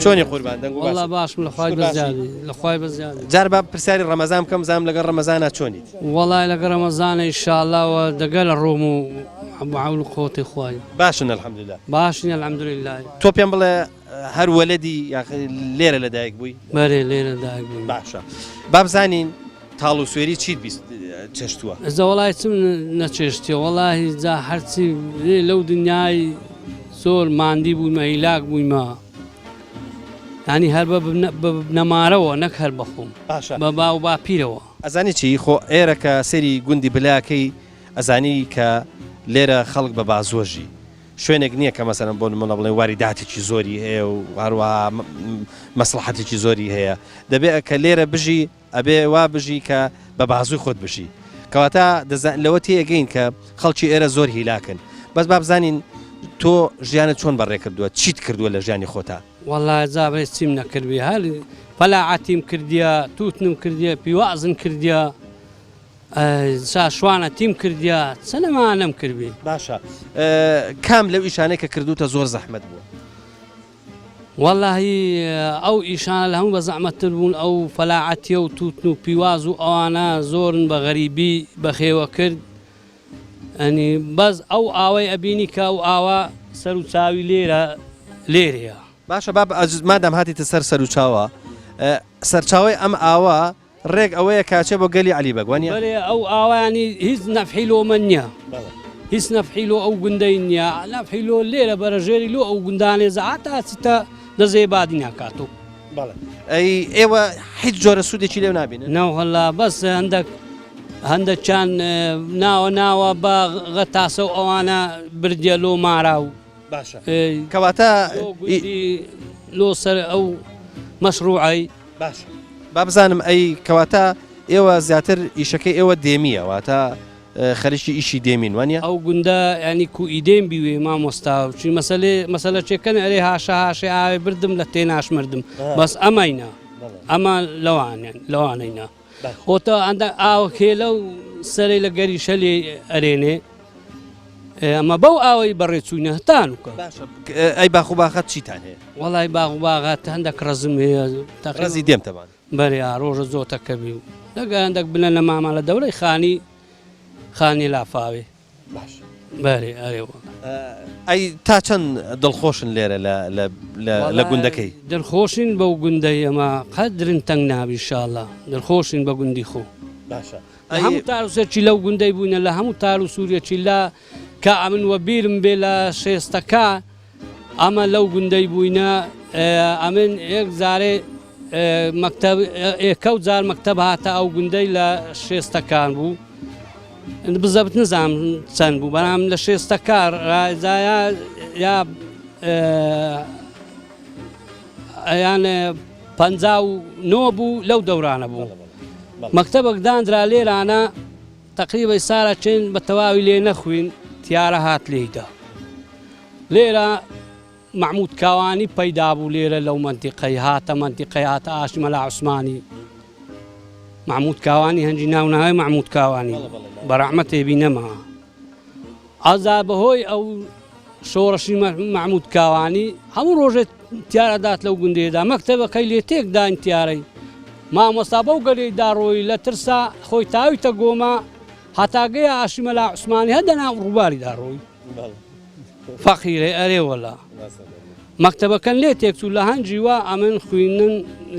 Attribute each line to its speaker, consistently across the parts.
Speaker 1: چۆنی قوربان دەنگ و
Speaker 2: والله باشم لەخوای بەزیادی لەخوای بەزیادی
Speaker 1: جار با پرسیاری ڕەمەزان بکەم زانم لەگەڵ ڕەمەزانە چۆنیت
Speaker 2: وڵای لەگە ڕەمەزانە ئینشاءاللهەوە دەگە لە ڕۆم و حەول و قوتی خوای
Speaker 1: باشن الحەمدوللا
Speaker 2: باشین الحەمدولله
Speaker 1: تۆ پێم بڵێ هەر وەلەدی لێرە لەدایک بووی
Speaker 2: بەرێ لێرە دایک بووم
Speaker 1: باشە با بزانین تاڵ و سوێری چیت بیست چەشتووە
Speaker 2: ئەزە وڵای چم نەچێشتیە وڵی جا هەرچی لەو دنیای زۆر ماندی بوویمە هیلاک بوویمە ینی هەر بە نەمارەوە نەک هەر بەخۆم بە با و باپیرەوە
Speaker 1: ئەزانی چی خۆ ئێرە کە سەری گوندی بلاکەی ئەزانی کە لێرە خەڵک بە بازۆژی شوێنێک نییە کە مەسەرم بۆ منە بڵێ واریداتێکی زۆری هەیە و هەروەها مەسلحەتێکی زۆری هەیە دەبێت کە لێرە بژی ئەبێ وا بژی کە بە بازووی خۆت بژی کەواتە لەوە تێگەین کە خەڵکی ئێرە زۆر هیلاکن بەس با بزانین تۆ ژیانت چۆن بەڕێ کردووە چیت کردووە لە ژیانی خۆتا
Speaker 2: وەڵای زابێت چیم نەکردوی هەر پەلاعەتیم کردیە تووتنم کردیە پیوازن کردیە شوانە تیم کردیە چەنەمانەم کردی
Speaker 1: باشە کام لەو ئیشانەی کە کردوتە زۆر زەحمەت بووە
Speaker 2: واللهی ئەو ئیشانە لە هەموو بە زەحمەتتر بوون ئەو فەلاعەتیە و تووتن و پیواز و ئەوانە زۆرن بە غەریبی بەخێوە کرد ئەنی بەس ئەو ئاوای ئەبینی کە ئەو ئاوا سەر و چاوی لێرەیە
Speaker 1: باشە باب مادام هاتیتە سەر و چاوە سەرچاوی ئەم ئاوا ڕێک ئەوەیە کاچێ بۆ گەلی عەلی بەگوانیە
Speaker 2: ئەو ئاوایانی هیچ نەفحیلۆ من نییە هیچ نەفحیلۆ ئەو گوندەی نییە نەفحیلۆ لێرە بەرەژێری لۆ ئەو گوندانێ زەعاتە چتە دەزێ بادی ناکاتۆ
Speaker 1: ئەی ئێوە هیچ جۆرە سوودێکی لێو نابینن
Speaker 2: ناوهەڵا بەس هەندێکیان ناوە بە غەتاسە و ئەوانە بردیە لۆ مارا و
Speaker 1: باشە کەواتە
Speaker 2: لۆ سەر ئەو مەشروعی
Speaker 1: باشە با بزانم ئەی کەواتە ئێوە زیاتر ئیشەکەی ئێوە دێمیە واتە خەریکی ئیشی دێمین وانە
Speaker 2: ئەو گوندە ینی کو ئیدێم بیوێ مامۆستا چی مەسەلە چێکەن ئەرێ هاشە ئاوێ بردم لە تێناشمردم بەس ئەمەینە ئەمە لەوانەینا خۆتە ئەندە ئاوە کێلە و سەرەی لە گەریشە لێ ئەرێنێ ئەمە بەو ئاوەی بەڕێچوونە هەتان وکە
Speaker 1: ئەی باخوباخەت چیتان هەیە
Speaker 2: وەڵی باغ و باغات هەندێک ڕزم هەیە
Speaker 1: ڕزی دێمتەبان
Speaker 2: بەرێ ڕۆژە زۆتەکە بی و لەگە هەندێک بنە لە ماما لە دەورەی خانی لافاوێ بەرێ ئەرێەوە
Speaker 1: ئەی تا چەند دڵخۆشن لێرە لە گوندەکەی
Speaker 2: دڵخۆشین بەو گوندەی ئەمە قەدرن تەنگ نابی ئینشاءالله دڵخۆشین بە گوندی خۆ
Speaker 1: باشە
Speaker 2: هەموو تاروسێکی لەو گوندەی بووینە لە هەموو تار و سووریەکی لە کە ئەمن وە بیرم بێ لە شێستەکە ئەمە لەو گوندەی بووینە ئەمن یەک زارێ ئێکەوت جار مەکتەب هاتە ئەو گوندەی لە شێستەکان بوو بزەبت نزانم چەند بوو بەڵام لە شێستەکە ڕایزایە یا یانە 59 بوو لەو دەورانە بوو مەکتەبێک دانرا لێرانە تەقریبەی سارە چێن بە تەواوی لێ نەخوین تیارە هات لێیدا لێرە محمود کاوانی پەیدا بوو لێرە لەو منتیقەی هاتە ئاشمەلا عوسمانی محمود کاوانی هەنجی ناوناوی محمود کاوانی بەڕەحمەت تێبینەما ئازا بەهۆی ئەو شۆڕەشی محمود کاوانی هەموو ڕۆژێت تیارەدات لەو گوندێدا مەکتەبەکەی لێ تێکداین تیارەی مامۆستا بەو گەلەیدا ڕۆی لە ترسا خۆی تاویتە گۆمە هەتاگەیە ئاشمەلا عوسمانی هەدەنا ڕووباریدا ڕۆی فەقیرێ ئەرێوەلا مەکتەبەکەن لێ تێکچوو لە هەنجی وا ئەمن خوێنن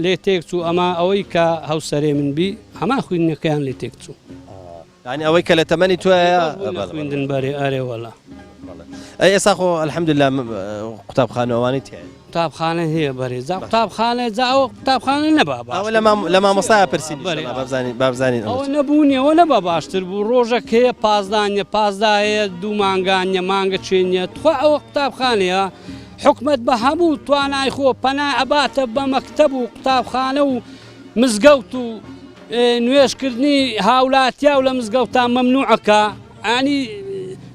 Speaker 2: لێ تێکچوو ئەمە ئەوەی کە هەوسەرێ من بی هەمان خوێندنەکەیان لێ تێکچوو
Speaker 1: ینی ئەوەی کە لە تەمەنی توایە
Speaker 2: خوێندن بەرێ ئەرێوەلا
Speaker 1: ئەی ئێستا خۆ الحەمدوللا قوتابخانەوەوانی تایە
Speaker 2: قوتابخانە هەیە بەرێ قوتابخانە ئەوە قوتابخانە نەبا
Speaker 1: لە مامۆستایە پرسیین بابزانین
Speaker 2: ئەوە نەبوونیەوە نەبا باشتر بوو ڕۆژێک هەیە پازدا هەیە دوو مانگانیە مانگە چێنیە تخوا ئەوە قوتابخانەیە حکومت بە هەموو توانای خۆ پەنا ئەباتە بە مەکتەب و قوتابخانە و مزگەوت و نوێشکردنی هاوڵاتیا و لە مزگەوتان مەمنوعەکە ئانی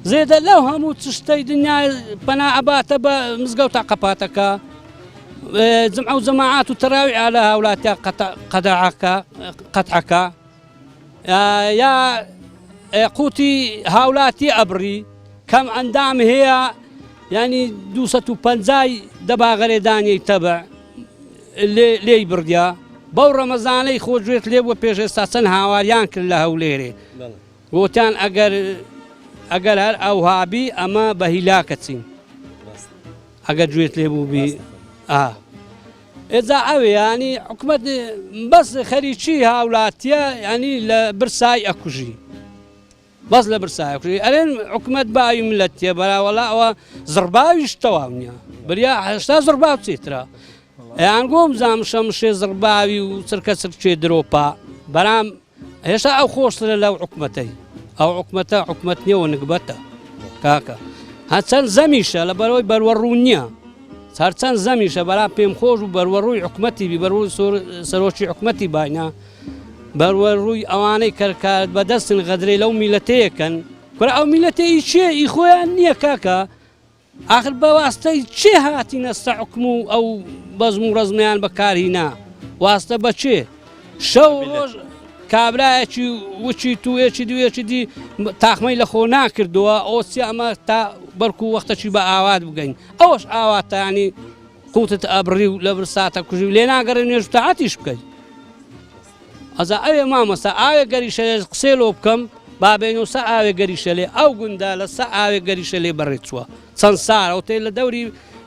Speaker 2: زێدە لەو هەموو چشتەی دنیای پەنا ئەباتە بە مزگەوتە قەپاتەکە جمع و جەماعات و تەراوی لە هاوڵاتیا قەتعەکە یا قوتی هاوڵاتی ئەبری کەم ئەندام هەیە ینی 250 دەباغەرێدانی تەبع لێی بردیا بەو ڕەمەزانەی خۆگوێت لێ بووە پێش ئێستا چەند هاواریان کرد لە هەولێرێ گوتیان ئەگەر هەر ئەوهابی ئەمە بە هیلاکە چین ئەگەر گوێت لێ بوو بی ئێجا ئەوێ ینی حکومەت بەس خەریکی هاوڵاتیە ینی لە برسای ئەکوژی بەس لە برسای ئەکوژی ئەرێن حکومەت باوی ملەتیە بەراوەڵا ئەوە زڕباویش تەواو نییە بریا هێشتا زڕباو چیترا ئەیان گۆم زامشەمشێ زڕباوی و چرکە چرکێ درۆپا بەرام هێشتا ئەو خۆشترە لەو حکومەتەی ئەو حکومەتە حکومەت نییەوە نگبەتە کاکە هەچەند زەمیشە لە بەرەوەی بەروەڕوو نییە هەرچەند زەمیشە بەرام پێم خۆش و بەروەڕووی حکومەتی بی بەروەڕووی سەرۆکی حکومەتی باینە بەروەڕووی ئەوانەی کەرکار بەدەستن غەدرەی لەو میلەتەیەکەن کورە ئەو میلەتەی چێ ئی خۆیان نییە کاکە ئاخر بەواستەی چێ هاتینە سە حکم و ئەو بەزم و ڕەزمیان بەکارهینا واستە بە چێ شەو ڕۆژ کابرایەکی وچی توێکی دوێکی دی تاخمەی لە خۆ ناکردووە ئۆسی ئەمە تا بەرکو وەختەکی بە ئاوات بگەین ئەوەش ئاواتە ینی قوتت ئەبڕی و لە برساتە کوژی و لێ ناگەڕێ نوێژ تاعاتیش بکەیت ئەزا ئەوێ مامەستا ئاوێ گەریشە لێ قسێ لۆ بکەم بابێنەوە سە ئاوێ گەریشە لێ ئەو گوندا لە سە ئاوێ گەریشە لێ بەڕێت چووە چەند سارە و تێ لە دەوری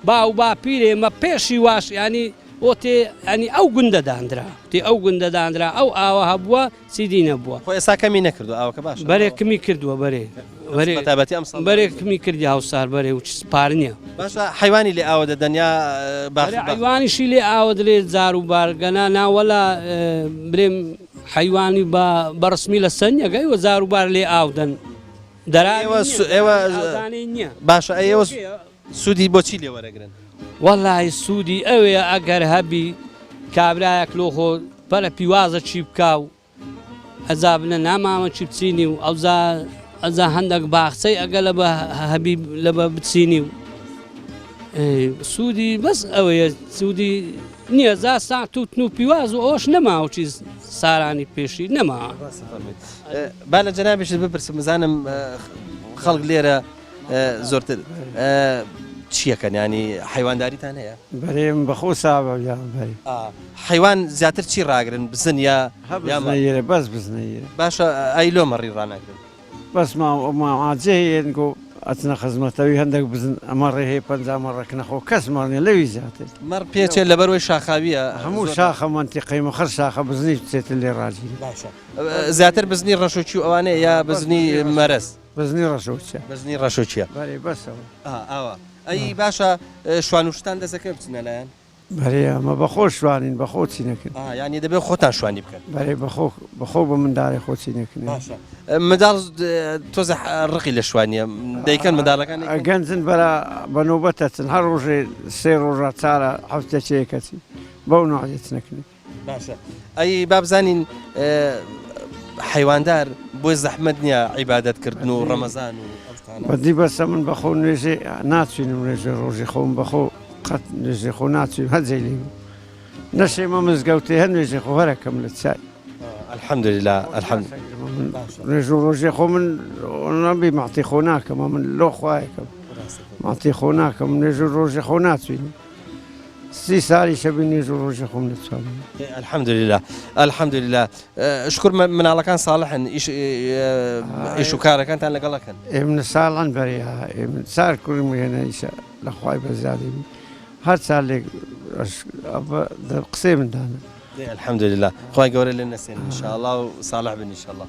Speaker 2: با و باپیرێ مە پێشی واش ینی ئۆ تێ ئەنی ئەو گوندە دانرا تێ ئەو گوندە دانرا ئەو ئاوە هەبووە سیدی نەبووە
Speaker 1: خۆ ئێستا کەمی نەکردو ئاوەکە باش
Speaker 2: بەرێکمی کردووە بەرێکمی کردی هاوسار بەرێ و سپار نییە
Speaker 1: باشە حیوانی لێ ئاوە دەدەنیا
Speaker 2: حیوانیشی لێ ئاوە دلێ جار و بارگەنا ناوەلا برێم حیوانی بەڕسمی لە سەنیەگەی وە زار و بار لێ ئاودەن
Speaker 1: نییە باشە ئێوە سوودی بۆچی لێ وەرەگرن
Speaker 2: وەڵای سوودی ئەوەیە ئەگەر هەبی کابرایەک لۆخۆ پەرە پیوازە چی بکاو ئەزا بنە نامامە چی بچینی و ئەزا هەندێک باخچەی ئەگە لە بە هەبی لە بە بچینی و سوودی بەس ئەوەیە سوودی نییە زا ساتوتن و پیواز و ئەوش نەماوە چیز سارانی پێشی نەما
Speaker 1: با لە جەنابێشت بپرسم بزانم خەڵک لێرە زۆرتر چیەکەن ینی حیوانداریتان هەیە
Speaker 3: بەرێم بەخۆ ساوە
Speaker 1: حیوان زیاتر چی ڕاگرن بزن یا
Speaker 3: بزنەیرە بەس بزنەیرە
Speaker 1: باشە ئەی لۆ مەڕی ڕناگرن
Speaker 3: بەس ماجێن گۆ ئەچنە خزمەتەوی هەندێک بزن ئەمە ڕێهەیە پەنجامە ڕێکنەخۆ کەس ماڕنێ لەوی زیاتر
Speaker 1: مەڕ پێچێت لەبەرەوەی شاخاویە
Speaker 3: هەموو شاخە منتیقەی مەخەر شاخە بزنی بچێتە لێ ڕاجی
Speaker 1: زیاتر بزنی ڕەشۆکی ئەوانەیە یا بزنی مەرەز
Speaker 3: بزنی ڕەشۆچە
Speaker 1: بزنی ڕەشۆچیە
Speaker 3: بەسەوە
Speaker 1: ئاوە ئەی باشە شوانوشتان دەسەکە بچنە لایەن
Speaker 3: بەرێ ئەمە بەخۆ شوانین بەخۆ چی نەکرد
Speaker 1: ینی دەبێت خۆتان شوانی بکەن
Speaker 3: بەرێ بەخۆ بە منداڵی خۆچی نەکردن
Speaker 1: منداڵ تۆزە ڕقی لە شوانیە دەیکەن منداڵەکان
Speaker 3: گەنجن بە نۆبەتە چن هەر ڕۆژێ سێ ڕۆژە چارە هەفتە چەیەکەچی بەو نوعێت نەکردن
Speaker 1: باشە ئەی بابزانین حیواندار بۆی زەحمەت نییە عیبادەتکردن و ڕەمەزان و
Speaker 3: بەدی بەسە من بەخۆ نوێژێ ناچوینم نوێژێ ڕۆژی خۆم بەخۆ قەت نوێژێ خۆ ناچوین هەجێ لێ نەشێمە مزگەوتێ هەر نوێژێ خۆ هەرەکەم لە چای
Speaker 1: الحەمدوللا
Speaker 3: نوێژ و ڕۆژێ خۆ من نەبی ماتی خۆ ناکەمە من لۆ خوایەکەم ماتی خۆ ناکەم نوێژ و ڕۆژێ خۆ ناچوین سی ساڵی شەبی نوێژ و ڕۆژێ خۆم نەتوانم
Speaker 1: الحەمدوللا شکر مناڵەکان ساڵحن ئیش و کارەکانتان لەگەڵەکەن
Speaker 3: ئێمە ساڵان بەرێ ئێمە چار کوڕم هێنە ئیشە لە خوای بەزیادی هەر چالێک قسەی مندانە
Speaker 1: الحەمدوللا خوای گەورە لێ نەسێن ئینشاءڵڵا و ساڵح بن ئینشاءڵڵا